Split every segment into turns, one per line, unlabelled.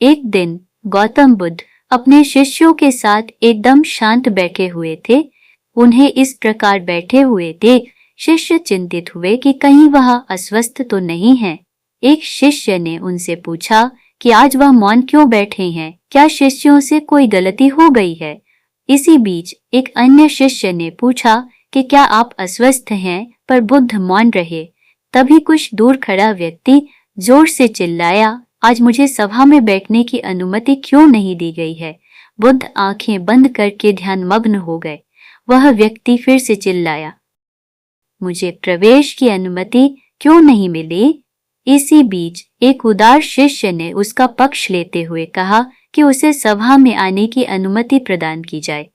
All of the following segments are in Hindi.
एक दिन गौतम बुद्ध अपने शिष्यों के साथ एकदम शांत बैठे हुए थे। उन्हें इस प्रकार बैठे हुए देख शिष्य चिंतित हुए कि कहीं वह अस्वस्थ तो नहीं है। एक शिष्य ने उनसे पूछा कि आज वह मौन क्यों बैठे हैं, क्या शिष्यों से कोई गलती हो गई है? इसी बीच एक अन्य शिष्य ने पूछा कि क्या आप अस्वस्थ हैं? पर बुद्ध मौन रहे। तभी कुछ दूर खड़ा व्यक्ति जोर से चिल्लाया, आज मुझे सभा में बैठने की अनुमति क्यों नहीं दी गई है? बुद्ध आंखें बंद करके ध्यानमग्न हो गए। वह व्यक्ति फिर से चिल्लाया, मुझे प्रवेश की अनुमति क्यों नहीं मिली? इसी बीच एक उदार शिष्य ने उसका पक्ष लेते हुए कहा कि उसे सभा में आने की अनुमति प्रदान की जाए।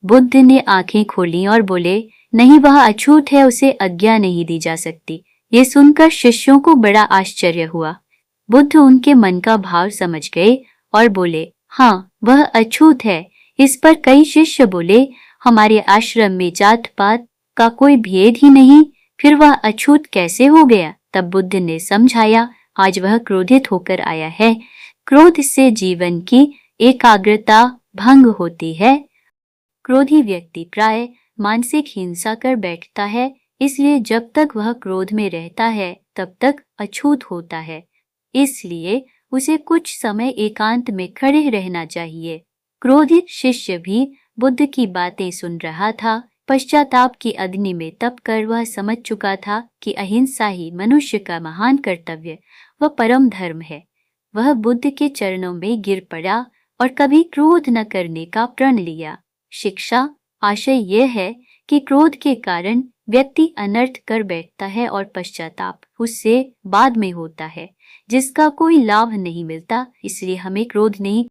बुद्ध ने आंखें खोली और बोले, नहीं, वह अछूत है, उसे आज्ञा नहीं दी जा सकती। ये सुनकर शिष्यों को बड़ा आश्चर्य हुआ। बुद्ध उनके मन का भाव समझ गए और बोले, हाँ, वह अछूत है। इस पर कई शिष्य बोले, हमारे आश्रम में जात पात का कोई भेद ही नहीं, फिर वह अछूत कैसे हो गया? तब बुद्ध ने समझाया, आज वह क्रोधित होकर आया है। क्रोध से जीवन की एकाग्रता भंग होती है। क्रोधी व्यक्ति प्राय मानसिक हिंसा कर बैठता है, इसलिए जब तक वह क्रोध में रहता है तब तक अछूत होता है। इसलिए उसे कुछ समय एकांत में खड़े रहना चाहिए। क्रोधित शिष्य भी बुद्ध की बातें सुन रहा था। पश्चाताप की अग्नि में तप कर वह समझ चुका था कि अहिंसा ही मनुष्य का महान कर्तव्य व परम धर्म है। वह बुद्ध के चरणों में गिर पड़ा और कभी क्रोध न करने का प्रण लिया। शिक्षा आशय यह है कि क्रोध के कारण व्यक्ति अनर्थ कर बैठता है और पश्चाताप उससे बाद में होता है, जिसका कोई लाभ नहीं मिलता। इसलिए हमें क्रोध नहीं